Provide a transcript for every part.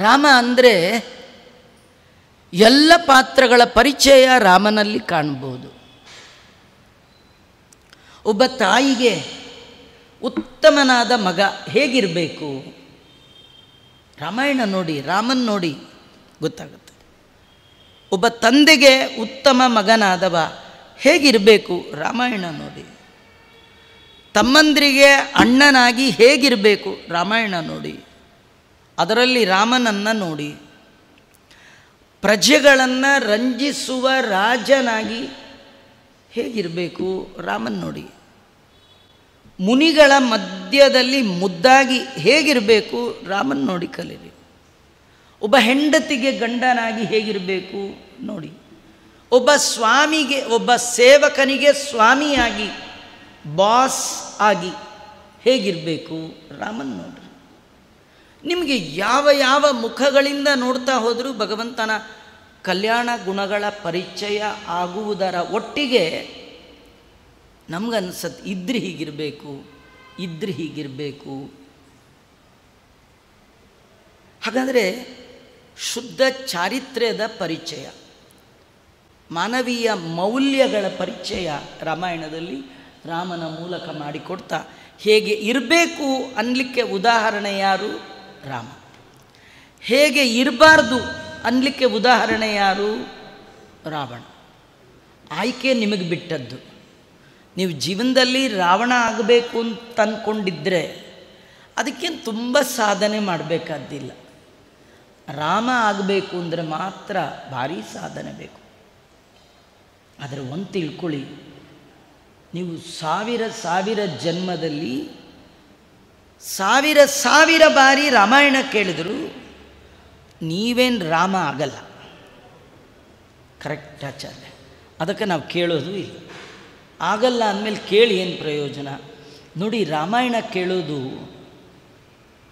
ರಾಮ ಅಂದರೆ ಎಲ್ಲ ಪಾತ್ರಗಳ ಪರಿಚಯ ರಾಮನಲ್ಲಿ ಕಾಣ್ಬೋದು. ಒಬ್ಬ ತಾಯಿಗೆ ಉತ್ತಮನಾದ ಮಗ ಹೇಗಿರಬೇಕು, ರಾಮಾಯಣ ನೋಡಿ, ರಾಮನ್ ನೋಡಿ ಗೊತ್ತಾಗುತ್ತೆ. ಒಬ್ಬ ತಂದೆಗೆ ಉತ್ತಮ ಮಗನಾದವ ಹೇಗಿರಬೇಕು, ರಾಮಾಯಣ ನೋಡಿ. ತಮ್ಮಂದಿರಿಗೆ ಅಣ್ಣನಾಗಿ ಹೇಗಿರಬೇಕು, ರಾಮಾಯಣ ನೋಡಿ. ಅದರಲ್ಲಿ ರಾಮನನ್ನು ನೋಡಿ. ಪ್ರಜೆಗಳನ್ನು ರಂಜಿಸುವ ರಾಜನಾಗಿ ಹೇಗಿರಬೇಕು, ರಾಮನ್ ನೋಡಿ. ಮುನಿಗಳ ಮಧ್ಯದಲ್ಲಿ ಮುದ್ದಾಗಿ ಹೇಗಿರಬೇಕು, ರಾಮನ್ ನೋಡಿ ಕಲೀರಿ. ಒಬ್ಬ ಹೆಂಡತಿಗೆ ಗಂಡನಾಗಿ ಹೇಗಿರಬೇಕು ನೋಡಿ. ಒಬ್ಬ ಸ್ವಾಮಿಗೆ, ಒಬ್ಬ ಸೇವಕನಿಗೆ ಸ್ವಾಮಿಯಾಗಿ, ಬಾಸ್ ಆಗಿ ಹೇಗಿರಬೇಕು, ರಾಮನ್ ನೋಡ್ರಿ. ನಿಮಗೆ ಯಾವ ಯಾವ ಮುಖಗಳಿಂದ ನೋಡ್ತಾ ಹೋದರೂ ಭಗವಂತನ ಕಲ್ಯಾಣ ಗುಣಗಳ ಪರಿಚಯ ಆಗುವುದರ ಒಟ್ಟಿಗೆ ನಮಗನ್ಸತ್ತೆ ಇದ್ರೆ ಹೀಗಿರಬೇಕು, ಇದ್ರೆ ಹೀಗಿರಬೇಕು. ಹಾಗಾದರೆ ಶುದ್ಧ ಚಾರಿತ್ರ್ಯದ ಪರಿಚಯ, ಮಾನವೀಯ ಮೌಲ್ಯಗಳ ಪರಿಚಯ ರಾಮಾಯಣದಲ್ಲಿ ರಾಮನ ಮೂಲಕ ಮಾಡಿಕೊಡ್ತಾ ಹೇಗೆ ಇರಬೇಕು ಅನ್ನಲಿಕ್ಕೆ ಉದಾಹರಣೆ ಯಾರು, ರಾಮ. ಹೇಗೆ ಇರಬಾರ್ದು ಅನ್ನಲಿಕ್ಕೆ ಉದಾಹರಣೆ ಯಾರು, ರಾವಣ. ಆಯ್ಕೆ ನಿಮಗೆ ಬಿಟ್ಟದ್ದು. ನೀವು ಜೀವನದಲ್ಲಿ ರಾವಣ ಆಗಬೇಕು ಅಂತ ಅಂದ್ಕೊಂಡಿದ್ದರೆ ಅದಕ್ಕೇನು ತುಂಬ ಸಾಧನೆ ಮಾಡಬೇಕಾದ್ದಿಲ್ಲ. ರಾಮ ಆಗಬೇಕು ಅಂದರೆ ಮಾತ್ರ ಭಾರೀ ಸಾಧನೆ ಬೇಕು. ಆದರೆ ಒಂದು ತಿಳ್ಕೊಳ್ಳಿ, ನೀವು ಸಾವಿರ ಸಾವಿರ ಜನ್ಮದಲ್ಲಿ ಸಾವಿರ ಸಾವಿರ ಬಾರಿ ರಾಮಾಯಣ ಕೇಳಿದ್ರು ನೀವೇನು ರಾಮ ಆಗಲ್ಲ. ಕರೆಕ್ಟ್ ಆಚಾರ್ಯ. ಅದಕ್ಕೆ ನಾವು ಕೇಳೋದು ಇಲ್ಲ. ಆಗಲ್ಲ ಅಂದಮೇಲೆ ಕೇಳಿ ಏನು ಪ್ರಯೋಜನ. ನೋಡಿ, ರಾಮಾಯಣ ಕೇಳೋದು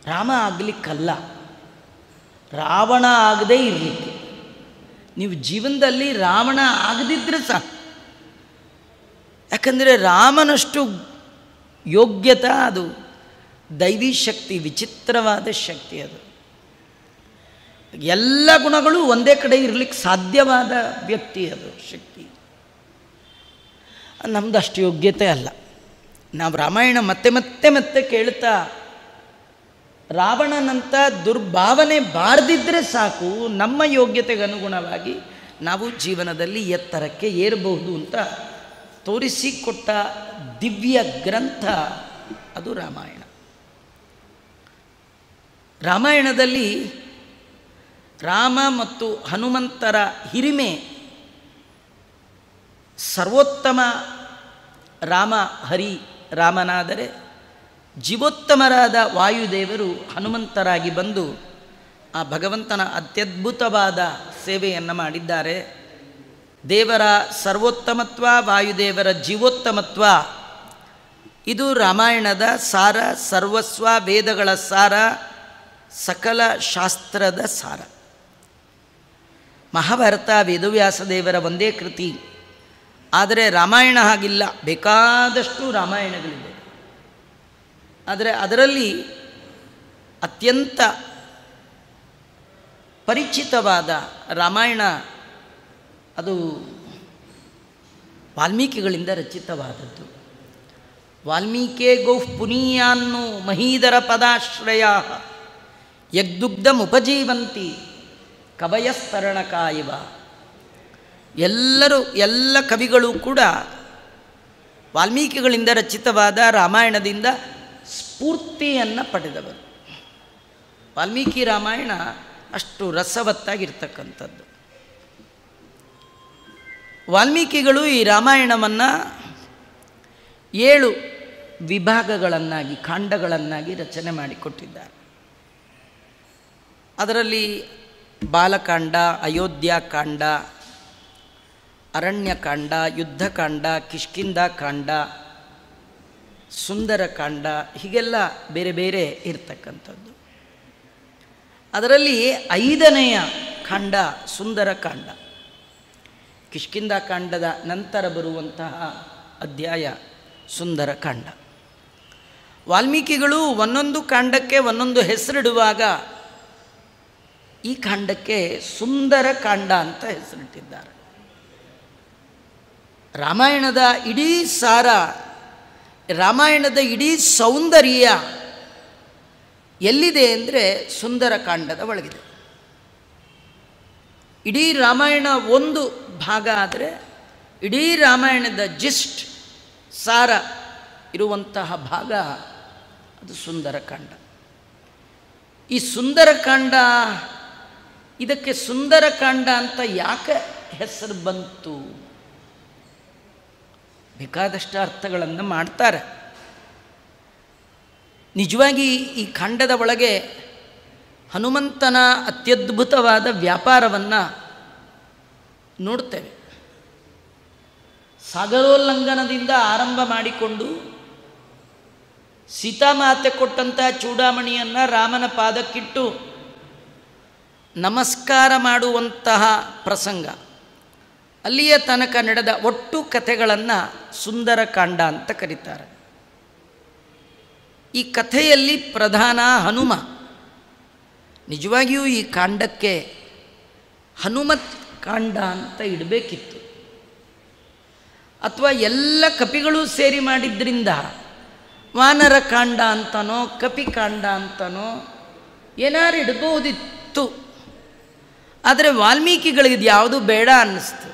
ರಾಮ ಆಗಲಿಕ್ಕಲ್ಲ, ರಾವಣ ಆಗದೇ ಇರಲಿಕ್ಕೆ. ನೀವು ಜೀವನದಲ್ಲಿ ರಾವಣ ಆಗದಿದ್ದರೆ ಸಾಕು. ಯಾಕಂದರೆ ರಾಮನಷ್ಟು ಯೋಗ್ಯತಾ ಅದು ದೈವಿ ಶಕ್ತಿ, ವಿಚಿತ್ರವಾದ ಶಕ್ತಿ. ಅದು ಎಲ್ಲ ಗುಣಗಳು ಒಂದೇ ಕಡೆ ಇರಲಿಕ್ಕೆ ಸಾಧ್ಯವಾದ ವ್ಯಕ್ತಿ, ಅದು ಶಕ್ತಿ. ನಮ್ಮದು ಅಷ್ಟು ಯೋಗ್ಯತೆ ಅಲ್ಲ. ನಾವು ರಾಮಾಯಣ ಮತ್ತೆ ಮತ್ತೆ ಮತ್ತೆ ಕೇಳ್ತಾ ರಾವಣನಂಥ ದುರ್ಭಾವನೆ ಬಾರದಿದ್ದರೆ ಸಾಕು, ನಮ್ಮ ಯೋಗ್ಯತೆಗೆ ಅನುಗುಣವಾಗಿ ನಾವು ಜೀವನದಲ್ಲಿ ಎತ್ತರಕ್ಕೆ ಏರಬಹುದು ಅಂತ ತೋರಿಸಿಕೊಟ್ಟ ದಿವ್ಯ ಗ್ರಂಥ ಅದು ರಾಮಾಯಣ. ರಾಮಾಯಣದಲ್ಲಿ ರಾಮ ಮತ್ತು ಹನುಮಂತರ ಹಿರಿಮೆ, ಸರ್ವೋತ್ತಮ ರಾಮ ಹರಿ ರಾಮನಾದರೆ ಜೀವೋತ್ತಮರಾದ ವಾಯುದೇವರು ಹನುಮಂತರಾಗಿ ಬಂದು ಆ ಭಗವಂತನ ಅತ್ಯದ್ಭುತವಾದ ಸೇವೆಯನ್ನು ಮಾಡಿದ್ದಾರೆ. ದೇವರ ಸರ್ವೋತ್ತಮತ್ವ, ವಾಯುದೇವರ ಜೀವೋತ್ತಮತ್ವ, ಇದು ರಾಮಾಯಣದ ಸಾರ, ಸರ್ವಸ್ವ, ವೇದಗಳ ಸಾರ, ಸಕಲ ಶಾಸ್ತ್ರದ ಸಾರ. ಮಹಾಭಾರತ ವೇದವ್ಯಾಸ ದೇವರ ಒಂದೇ ಕೃತಿ, ಆದರೆ ರಾಮಾಯಣ ಹಾಗಿಲ್ಲ, ಬೇಕಾದಷ್ಟು ರಾಮಾಯಣಗಳಿವೆ. ಆದರೆ ಅದರಲ್ಲಿ ಅತ್ಯಂತ ಪರಿಚಿತವಾದ ರಾಮಾಯಣ ಅದು ವಾಲ್ಮೀಕಿಗಳಿಂದ ರಚಿತವಾದದ್ದು. ವಾಲ್ಮೀಕೇ ಗೌಃ ಪುನೀಯಾನ್ನು ಮಹೀಧರ ಪದಾಶ್ರಯ ಯಗ್ದುಗ್ಧಮುಪಜೀವಂತಿ ಕವಯಸ್ತರಣಕಾಯಿವ. ಎಲ್ಲ ಕವಿಗಳು ಕೂಡ ವಾಲ್ಮೀಕಿಗಳಿಂದ ರಚಿತವಾದ ರಾಮಾಯಣದಿಂದ ಸ್ಫೂರ್ತಿಯನ್ನು ಪಡೆದವರು. ವಾಲ್ಮೀಕಿ ರಾಮಾಯಣ ಅಷ್ಟು ರಸವತ್ತಾಗಿರ್ತಕ್ಕಂಥದ್ದು. ವಾಲ್ಮೀಕಿಗಳು ಈ ರಾಮಾಯಣವನ್ನು 7 ವಿಭಾಗಗಳನ್ನಾಗಿ, ಕಾಂಡಗಳನ್ನಾಗಿ ರಚನೆ ಮಾಡಿಕೊಟ್ಟಿದ್ದಾರೆ. ಅದರಲ್ಲಿ ಬಾಲಕಾಂಡ, ಅಯೋಧ್ಯಾಕಾಂಡ, ಅರಣ್ಯಕಾಂಡ, ಯುದ್ಧಕಾಂಡ, ಕಿಷ್ಕಿಂಧಾಕಾಂಡ, ಸುಂದರಕಾಂಡ, ಹೀಗೆಲ್ಲ ಬೇರೆ ಬೇರೆ ಇರ್ತಕ್ಕಂಥದ್ದು. ಅದರಲ್ಲಿ 5ನೆಯ ಕಾಂಡ ಸುಂದರಕಾಂಡ. ಕಿಷ್ಕಿಂಧಾಕಾಂಡದ ನಂತರ ಬರುವಂತಹ ಅಧ್ಯಾಯ ಸುಂದರಕಾಂಡ. ವಾಲ್ಮೀಕಿಗಳು ಒಂದೊಂದು ಕಾಂಡಕ್ಕೆ ಒಂದೊಂದು ಹೆಸರಿಡುವಾಗ ಈ ಕಾಂಡಕ್ಕೆ ಸುಂದರ ಕಾಂಡ ಅಂತ ಹೆಸರಿಟ್ಟಿದ್ದಾರೆ. ರಾಮಾಯಣದ ಇಡೀ ಸಾರ, ರಾಮಾಯಣದ ಇಡೀ ಸೌಂದರ್ಯ ಎಲ್ಲಿದೆ ಅಂದರೆ ಸುಂದರ ಕಾಂಡದ ಒಳಗಿದೆ. ಇಡೀ ರಾಮಾಯಣ ಒಂದು ಭಾಗ ಆದರೆ ಇಡೀ ರಾಮಾಯಣದ ಜಿಸ್ಟ್ ಸಾರ ಇರುವಂತಹ ಭಾಗ ಅದು ಸುಂದರಕಾಂಡ. ಈ ಸುಂದರಕಾಂಡ, ಇದಕ್ಕೆ ಸುಂದರಕಾಂಡ ಅಂತ ಯಾಕೆ ಹೆಸರು ಬಂತು? ಬೇಕಾದಷ್ಟು ಅರ್ಥಗಳನ್ನು ಮಾಡ್ತಾರೆ. ನಿಜವಾಗಿ ಈ ಕಾಂಡದ ಒಳಗೆ ಹನುಮಂತನ ಅತ್ಯದ್ಭುತವಾದ ವ್ಯಾಪಾರವನ್ನು ನೋಡ್ತೇವೆ. ಸಾಗರೋಲ್ಲಂಘನದಿಂದ ಆರಂಭ ಮಾಡಿಕೊಂಡು ಸೀತಾಮಾತೆ ಕೊಟ್ಟಂಥ ಚೂಡಾಮಣಿಯನ್ನು ರಾಮನ ಪಾದಕ್ಕಿಟ್ಟು ನಮಸ್ಕಾರ ಮಾಡುವಂತಹ ಪ್ರಸಂಗ, ಅಲ್ಲಿಯ ತನಕ ನಡೆದ ಒಟ್ಟು ಕಥೆಗಳನ್ನು ಸುಂದರಕಾಂಡ ಅಂತ ಕರೀತಾರೆ. ಈ ಕಥೆಯಲ್ಲಿ ಪ್ರಧಾನ ಹನುಮ. ನಿಜವಾಗಿಯೂ ಈ ಕಾಂಡಕ್ಕೆ ಹನುಮತ್ ಕಾಂಡ ಅಂತ ಇಡಬೇಕಿತ್ತು, ಅಥವಾ ಎಲ್ಲ ಕಪಿಗಳು ಸೇರಿ ಮಾಡಿದ್ರಿಂದ ವಾನರ ಕಾಂಡ ಅಂತನೋ ಕಪಿಕಾಂಡ ಅಂತನೋ ಏನಾರು ಇಡ್ಬೋದಿತ್ತು. ಆದರೆ ವಾಲ್ಮೀಕಿಗಳಿಗೆ ಯಾವುದು ಬೇಡ ಅನ್ನಿಸ್ತು.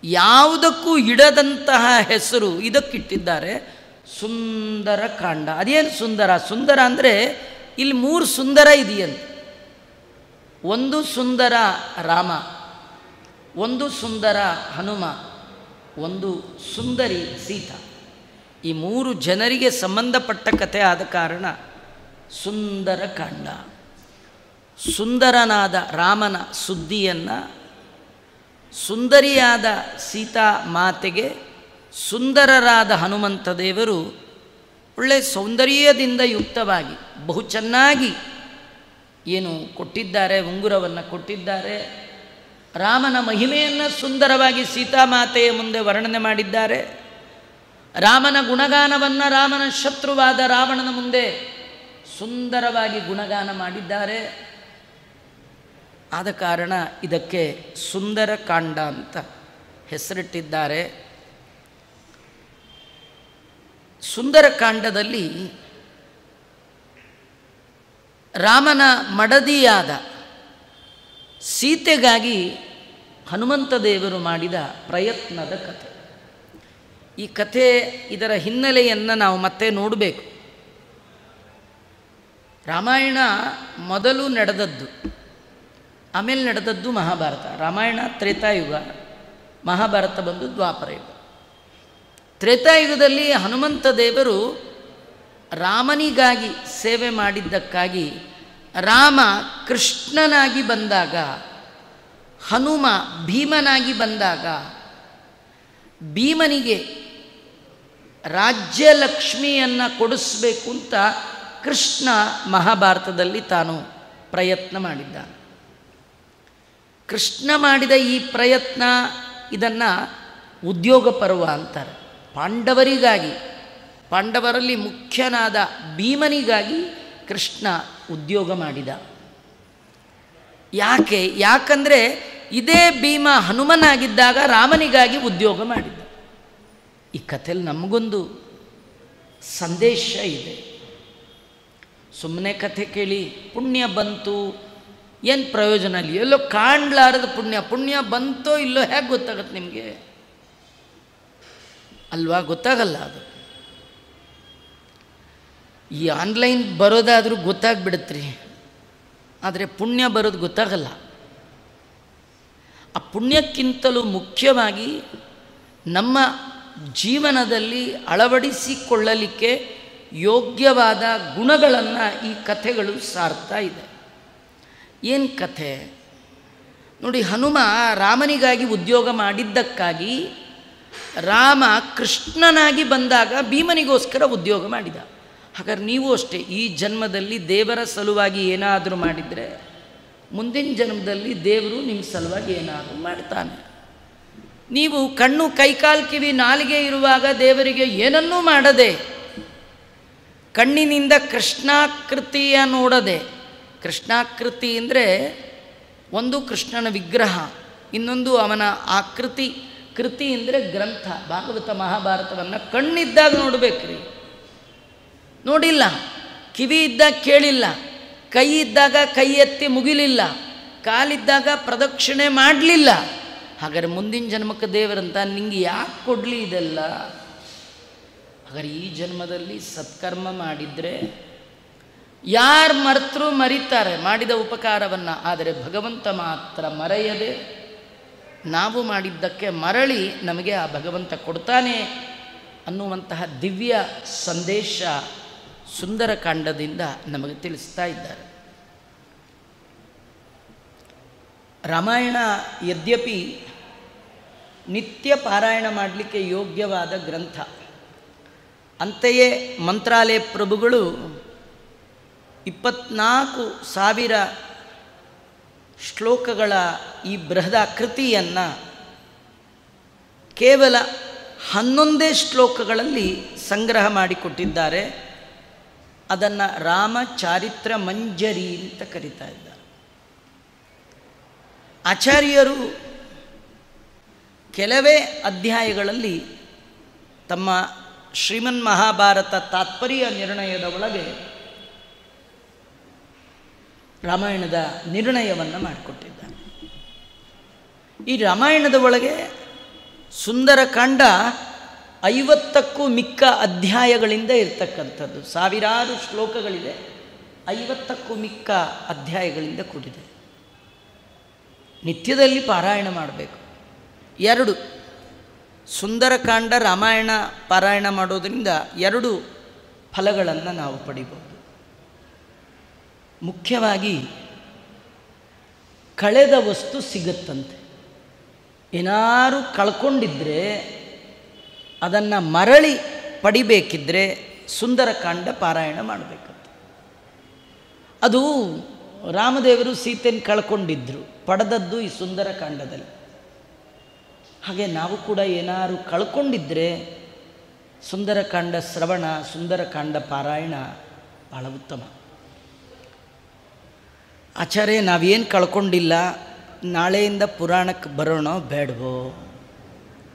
ಯಾವುದಕ್ಕೂ ಇಡದಂತಹ ಹೆಸರು ಇದಕ್ಕಿಟ್ಟಿದ್ದಾರೆ, ಸುಂದರ ಕಾಂಡ. ಅದೇನು ಸುಂದರ? ಸುಂದರ ಅಂದರೆ ಇಲ್ಲಿ 3 ಸುಂದರ ಇದೆಯಂತೆ. ಒಂದು ಸುಂದರ ರಾಮ, ಒಂದು ಸುಂದರ ಹನುಮ, ಒಂದು ಸುಂದರಿ ಸೀತಾ. ಈ 3 ಜನರಿಗೆ ಸಂಬಂಧಪಟ್ಟ ಕಥೆ ಆದ ಕಾರಣ ಸುಂದರ ಕಾಂಡ. ಸುಂದರನಾದ ರಾಮನ ಸುದ್ದಿಯನ್ನು ಸುಂದರಿಯಾದ ಸೀತಾ ಮಾತೆಗೆ ಸುಂದರರಾದ ಹನುಮಂತ ದೇವರು ಒಳ್ಳೆಯ ಸೌಂದರ್ಯದಿಂದ ಯುಕ್ತವಾಗಿ ಬಹು ಚೆನ್ನಾಗಿ ಏನು ಕೊಟ್ಟಿದ್ದಾರೆ, ಉಂಗುರವನ್ನು ಕೊಟ್ಟಿದ್ದಾರೆ. ರಾಮನ ಮಹಿಮೆಯನ್ನು ಸುಂದರವಾಗಿ ಸೀತಾಮಾತೆಯ ಮುಂದೆ ವರ್ಣನೆ ಮಾಡಿದ್ದಾರೆ. ರಾಮನ ಗುಣಗಾನವನ್ನು ರಾಮನ ಶತ್ರುವಾದ ರಾವಣನ ಮುಂದೆ ಸುಂದರವಾಗಿ ಗುಣಗಾನ ಮಾಡಿದ್ದಾರೆ. ಆದ ಕಾರಣ ಇದಕ್ಕೆ ಸುಂದರ ಕಾಂಡ ಅಂತ ಹೆಸರಿಟ್ಟಿದ್ದಾರೆ. ಸುಂದರಕಾಂಡದಲ್ಲಿ ರಾಮನ ಮಡದಿಯಾದ ಸೀತೆಗಾಗಿ ಹನುಮಂತ ದೇವರು ಮಾಡಿದ ಪ್ರಯತ್ನದ ಕಥೆ. ಈ ಕಥೆ, ಇದರ ಹಿನ್ನೆಲೆಯನ್ನು ನಾವು ಮತ್ತೆ ನೋಡಬೇಕು. ರಾಮಾಯಣ ಮೊದಲು ನಡೆದದ್ದು, ಆಮೇಲೆ ನಡೆದದ್ದು ಮಹಾಭಾರತ. ರಾಮಾಯಣ ತ್ರೇತಾಯುಗ, ಮಹಾಭಾರತ ಬಂದು ದ್ವಾಪರ ಯುಗ. ತ್ರೇತಾಯುಗದಲ್ಲಿ ಹನುಮಂತ ದೇವರು ರಾಮನಿಗಾಗಿ ಸೇವೆ ಮಾಡಿದ್ದಕ್ಕಾಗಿ ರಾಮ ಕೃಷ್ಣನಾಗಿ ಬಂದಾಗ, ಹನುಮ ಭೀಮನಾಗಿ ಬಂದಾಗ, ಭೀಮನಿಗೆ ರಾಜ್ಯಲಕ್ಷ್ಮಿಯನ್ನು ಕೊಡಿಸ್ಬೇಕು ಅಂತ ಕೃಷ್ಣ ಮಹಾಭಾರತದಲ್ಲಿ ತಾನು ಪ್ರಯತ್ನ ಮಾಡಿದ್ದಾನೆ. ಕೃಷ್ಣ ಮಾಡಿದ ಈ ಪ್ರಯತ್ನ, ಇದನ್ನು ಉದ್ಯೋಗ ಪರ್ವ ಅಂತಾರೆ. ಪಾಂಡವರಿಗಾಗಿ, ಪಾಂಡವರಲ್ಲಿ ಮುಖ್ಯನಾದ ಭೀಮನಿಗಾಗಿ ಕೃಷ್ಣ ಉದ್ಯೋಗ ಮಾಡಿದ. ಯಾಕಂದರೆ ಇದೇ ಭೀಮ ಹನುಮನಾಗಿದ್ದಾಗ ರಾಮನಿಗಾಗಿ ಉದ್ಯೋಗ ಮಾಡಿದ್ದ. ಈ ಕಥೆಯಲ್ಲಿ ನಮಗೊಂದು ಸಂದೇಶ ಇದೆ. ಸುಮ್ಮನೆ ಕಥೆ ಕೇಳಿ ಪುಣ್ಯ ಬಂತು ಏನು ಪ್ರಯೋಜನ ಇಲ್ಲ. ಎಲ್ಲೋ ಕಾಣಲಾರದ ಪುಣ್ಯ ಬಂತೋ ಇಲ್ಲೋ ಹೇಗೆ ಗೊತ್ತಾಗತ್ತೆ ನಿಮಗೆ? ಅಲ್ವಾ? ಗೊತ್ತಾಗಲ್ಲ ಅದು. ಈ ಆನ್ಲೈನ್ ಬರೋದಾದರೂ ಗೊತ್ತಾಗ್ಬಿಡುತ್ರಿ, ಆದರೆ ಪುಣ್ಯ ಬರೋದು ಗೊತ್ತಾಗಲ್ಲ. ಆ ಪುಣ್ಯಕ್ಕಿಂತಲೂ ಮುಖ್ಯವಾಗಿ ನಮ್ಮ ಜೀವನದಲ್ಲಿ ಅಳವಡಿಸಿಕೊಳ್ಳಲಿಕ್ಕೆ ಯೋಗ್ಯವಾದ ಗುಣಗಳನ್ನು ಈ ಕಥೆಗಳು ಸಾರ್ತಾ ಇದೆ. ಏನು ಕಥೆ ನೋಡಿ. ಹನುಮ ರಾಮನಿಗಾಗಿ ಉದ್ಯೋಗ ಮಾಡಿದ್ದಕ್ಕಾಗಿ ರಾಮ ಕೃಷ್ಣನಾಗಿ ಬಂದಾಗ ಭೀಮನಿಗೋಸ್ಕರ ಉದ್ಯೋಗ ಮಾಡಿದ. ಹಾಗಾದ್ರೆ ನೀವು ಅಷ್ಟೇ, ಈ ಜನ್ಮದಲ್ಲಿ ದೇವರ ಸಲುವಾಗಿ ಏನಾದರೂ ಮಾಡಿದರೆ ಮುಂದಿನ ಜನ್ಮದಲ್ಲಿ ದೇವರು ನಿಮ್ಮ ಸಲುವಾಗಿ ಏನಾದರೂ ಮಾಡ್ತಾನೆ. ನೀವು ಕಣ್ಣು ಕೈಕಾಲು ಕಿವಿ ನಾಲಿಗೆ ಇರುವಾಗ ದೇವರಿಗೆ ಏನನ್ನೂ ಮಾಡದೆ, ಕಣ್ಣಿನಿಂದ ಕೃಷ್ಣಾಕೃತಿಯ ನೋಡದೆ, ಕೃಷ್ಣಾಕೃತಿ ಅಂದರೆ ಒಂದು ಕೃಷ್ಣನ ವಿಗ್ರಹ, ಇನ್ನೊಂದು ಅವನ ಆಕೃತಿ. ಕೃತಿ ಅಂದರೆ ಗ್ರಂಥ. ಭಾಗವತ ಮಹಾಭಾರತವನ್ನು ಕಣ್ಣಿದ್ದಾಗ ನೋಡಬೇಕ್ರಿ, ನೋಡಿಲ್ಲ. ಕಿವಿ ಇದ್ದಾಗ ಕೇಳಿಲ್ಲ, ಕೈ ಇದ್ದಾಗ ಕೈ ಎತ್ತಿ ಮುಗಿಲಿಲ್ಲ, ಕಾಲಿದ್ದಾಗ ಪ್ರದಕ್ಷಿಣೆ ಮಾಡಲಿಲ್ಲ. ಹಾಗಾದ್ರೆ ಮುಂದಿನ ಜನ್ಮಕ್ಕೆ ದೇವರಂತ ನಿಂಗೆ ಯಾಕೆ ಕೊಡಲಿ ಇದೆಲ್ಲ? ಹಾಗಾದ್ರೆ ಈ ಜನ್ಮದಲ್ಲಿ ಸತ್ಕರ್ಮ ಮಾಡಿದರೆ ಯಾರು ಮರ್ತರೂ ಮರೀತಾರೆ ಮಾಡಿದ ಉಪಕಾರವನ್ನು, ಆದರೆ ಭಗವಂತ ಮಾತ್ರ ಮರೆಯದೆ ನಾವು ಮಾಡಿದ್ದಕ್ಕೆ ಮರಳಿ ನಮಗೆ ಆ ಭಗವಂತ ಕೊಡ್ತಾನೆ ಅನ್ನುವಂತಹ ದಿವ್ಯ ಸಂದೇಶ ಸುಂದರಕಾಂಡದಿಂದ ನಮಗೆ ತಿಳಿಸ್ತಾ ಇದ್ದಾರೆ. ರಾಮಾಯಣ ಯದ್ಯಪಿ ನಿತ್ಯ ಪಾರಾಯಣ ಮಾಡಲಿಕ್ಕೆ ಯೋಗ್ಯವಾದ ಗ್ರಂಥ, ಅಂತೆಯೇ ಮಂತ್ರಾಲಯ ಪ್ರಭುಗಳು 24,000 ಶ್ಲೋಕಗಳ ಈ ಬೃಹದಾಕೃತಿಯನ್ನು ಕೇವಲ 11 ಶ್ಲೋಕಗಳಲ್ಲಿ ಸಂಗ್ರಹ ಮಾಡಿಕೊಟ್ಟಿದ್ದಾರೆ. ಅದನ್ನು ರಾಮಚಾರಿತ್ರ ಮಂಜರಿ ಅಂತ ಕರೀತಾ ಇದ್ದಾರೆ. ಆಚಾರ್ಯರು ಕೆಲವೇ ಅಧ್ಯಾಯಗಳಲ್ಲಿ ತಮ್ಮ ಶ್ರೀಮನ್ ಮಹಾಭಾರತ ತಾತ್ಪರ್ಯ ನಿರ್ಣಯದ ಒಳಗೆ ರಾಮಾಯಣದ ನಿರ್ಣಯವನ್ನು ಮಾಡಿಕೊಟ್ಟಿದ್ದಾರೆ. ಈ ರಾಮಾಯಣದ ಒಳಗೆ ಸುಂದರಕಾಂಡ 50ಕ್ಕೂ ಮಿಕ್ಕ ಅಧ್ಯಾಯಗಳಿಂದ ಇರ್ತಕ್ಕಂಥದ್ದು. ಸಾವಿರಾರು ಶ್ಲೋಕಗಳಿದೆ, 50ಕ್ಕೂ ಮಿಕ್ಕ ಅಧ್ಯಾಯಗಳಿಂದ ಕೂಡಿದೆ. ನಿತ್ಯದಲ್ಲಿ ಪಾರಾಯಣ ಮಾಡಬೇಕು. 2 ಸುಂದರಕಾಂಡ ರಾಮಾಯಣ ಪಾರಾಯಣ ಮಾಡೋದರಿಂದ 2 ಫಲಗಳನ್ನು ನಾವು ಪಡಿಬೋದು. ಮುಖ್ಯವಾಗಿ ಕಳೆದ ವಸ್ತು ಸಿಗುತ್ತಂತೆ. ಏನಾರು ಕಳ್ಕೊಂಡಿದ್ರೆ ಅದನ್ನು ಮರಳಿ ಪಡಿಬೇಕಿದ್ರೆ ಸುಂದರಕಾಂಡ ಪಾರಾಯಣ ಮಾಡಬೇಕಂತೆ. ಅದು ರಾಮದೇವರು ಸೀತೆಯನ್ನು ಕಳ್ಕೊಂಡಿದ್ದರು, ಪಡೆದದ್ದು ಈ ಸುಂದರಕಾಂಡದಲ್ಲಿ. ಹಾಗೆ ನಾವು ಕೂಡ ಏನಾರು ಕಳ್ಕೊಂಡಿದ್ದರೆ ಸುಂದರಕಾಂಡ ಶ್ರವಣ, ಸುಂದರಕಾಂಡ ಪಾರಾಯಣ ಭಾಳ ಉತ್ತಮ. ಆಚಾರ್ಯ ನಾವೇನು ಕಳ್ಕೊಂಡಿಲ್ಲ, ನಾಳೆಯಿಂದ ಪುರಾಣಕ್ಕೆ ಬರೋಣ ಬೇಡವೋ?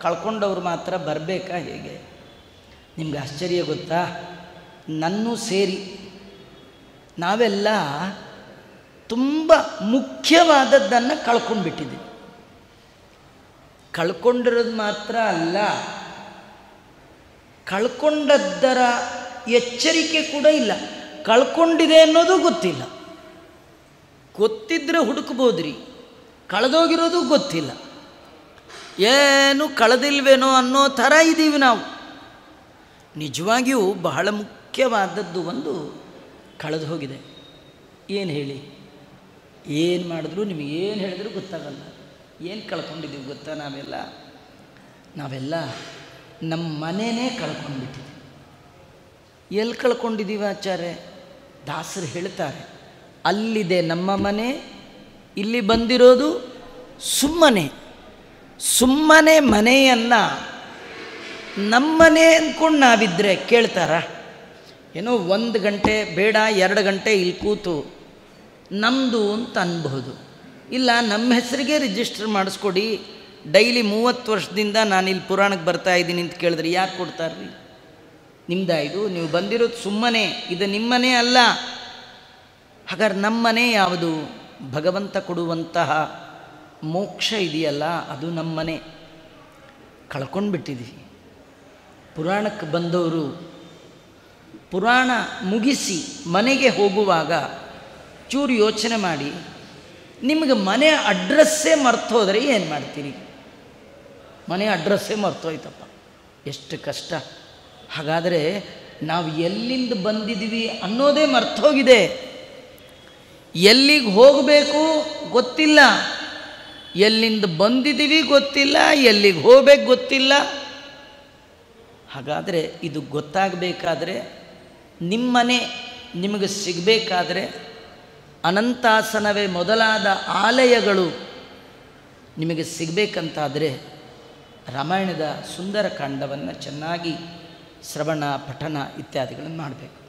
ಕಳ್ಕೊಂಡವ್ರು ಮಾತ್ರ ಬರಬೇಕಾ ಹೇಗೆ? ನಿಮ್ಗೆ ಆಶ್ಚರ್ಯ ಗೊತ್ತಾ, ನನ್ನೂ ಸೇರಿ ನಾವೆಲ್ಲ ತುಂಬ ಮುಖ್ಯವಾದದ್ದನ್ನು ಕಳ್ಕೊಂಡ್ಬಿಟ್ಟಿದ್ದೀವಿ. ಕಳ್ಕೊಂಡಿರೋದು ಮಾತ್ರ ಅಲ್ಲ, ಕಳ್ಕೊಂಡದ್ದರ ಎಚ್ಚರಿಕೆ ಕೂಡ ಇಲ್ಲ. ಕಳ್ಕೊಂಡಿದೆ ಅನ್ನೋದು ಗೊತ್ತಿಲ್ಲ. ಗೊತ್ತಿದ್ದರೆ ಹುಡುಕ್ಬೋದ್ರಿ, ಕಳೆದೋಗಿರೋದು ಗೊತ್ತಿಲ್ಲ. ಏನು ಕಳೆದಿಲ್ವೇನೋ ಅನ್ನೋ ಥರ ಇದ್ದೀವಿ ನಾವು. ನಿಜವಾಗಿಯೂ ಬಹಳ ಮುಖ್ಯವಾದದ್ದು ಒಂದು ಕಳೆದು ಹೋಗಿದೆ. ಏನು ಹೇಳಿ, ಏನು ಮಾಡಿದ್ರು ನಿಮಗೆ ಏನು ಹೇಳಿದ್ರು ಗೊತ್ತಾಗಲ್ಲ. ಏನು ಕಳ್ಕೊಂಡಿದ್ದೀವಿ ಗೊತ್ತಾ? ನಾವೆಲ್ಲ ನಮ್ಮ ಮನೆಯೇ ಕಳ್ಕೊಂಡ್ಬಿಟ್ಟಿದ್ದೀವಿ. ಎಲ್ಲಿ ಕಳ್ಕೊಂಡಿದ್ದೀವಿ ಆಚಾರ್ಯ? ದಾಸರು ಹೇಳ್ತಾರೆ, ಅಲ್ಲಿದೆ ನಮ್ಮ ಮನೆ, ಇಲ್ಲಿ ಬಂದಿರೋದು ಸುಮ್ಮನೆ. ಸುಮ್ಮನೆ ಮನೆಯನ್ನು ನಮ್ಮನೆ ಅಂದ್ಕೊಂಡು ನಾವಿದ್ದರೆ ಕೇಳ್ತಾರ? ಏನೋ 1 ಗಂಟೆ ಬೇಡ 2 ಗಂಟೆ ಇಲ್ಲಿ ಕೂತು ನಮ್ಮದು ಅಂತ ಅನ್ಬಹುದು. ಇಲ್ಲ, ನಮ್ಮ ಹೆಸರಿಗೆ ರಿಜಿಸ್ಟರ್ ಮಾಡಿಸ್ಕೊಡಿ, ಡೈಲಿ 30 ವರ್ಷದಿಂದ ನಾನು ಇಲ್ಲಿ ಪುರಾಣಕ್ಕೆ ಬರ್ತಾ ಇದ್ದೀನಿ ಅಂತ ಕೇಳಿದ್ರೆ ಯಾಕೆ ಕೊಡ್ತಾರ್ರಿ? ನಿಮ್ದು ಇದು, ನೀವು ಬಂದಿರೋದು ಸುಮ್ಮನೆ, ಇದು ನಿಮ್ಮನೆ ಅಲ್ಲ. ಹಾಗಾದ್ರೆ ನಮ್ಮನೆ ಯಾವುದು? ಭಗವಂತ ಕೊಡುವಂತಹ ಮೋಕ್ಷ ಇದೆಯಲ್ಲ, ಅದು ನಮ್ಮನೆ. ಕಳ್ಕೊಂಡ್ಬಿಟ್ಟಿದ್ದೀವಿ. ಪುರಾಣಕ್ಕೆ ಬಂದವರು ಪುರಾಣ ಮುಗಿಸಿ ಮನೆಗೆ ಹೋಗುವಾಗ ಚೂರು ಯೋಚನೆ ಮಾಡಿ, ನಿಮಗೆ ಮನೆ ಅಡ್ರೆಸ್ಸೇ ಮರ್ತೋದ್ರೆ ಏನು ಮಾಡ್ತೀರಿ? ಮನೆ ಅಡ್ರೆಸ್ಸೇ ಮರ್ತೋಯ್ತಪ್ಪ, ಎಷ್ಟು ಕಷ್ಟ. ಹಾಗಾದರೆ ನಾವು ಎಲ್ಲಿಂದ ಬಂದಿದ್ದೀವಿ ಅನ್ನೋದೇ ಮರ್ತೋಗಿದೆ. ಎಲ್ಲಿಗೆ ಹೋಗಬೇಕು ಗೊತ್ತಿಲ್ಲ, ಎಲ್ಲಿಂದ ಬಂದಿದ್ದೀವಿ ಗೊತ್ತಿಲ್ಲ, ಎಲ್ಲಿಗೆ ಹೋಗ್ಬೇಕು ಗೊತ್ತಿಲ್ಲ. ಹಾಗಾದರೆ ಇದು ಗೊತ್ತಾಗಬೇಕಾದ್ರೆ, ನಿಮ್ಮನೆ ನಿಮಗೆ ಸಿಗಬೇಕಾದ್ರೆ, ಅನಂತಾಸನವೇ ಮೊದಲಾದ ಆಲಯಗಳು ನಿಮಗೆ ಸಿಗಬೇಕಂತಾದರೆ ರಾಮಾಯಣದ ಸುಂದರಕಾಂಡವನ್ನು ಚೆನ್ನಾಗಿ ಶ್ರವಣ ಪಠನ ಇತ್ಯಾದಿಗಳನ್ನು ಮಾಡಬೇಕು.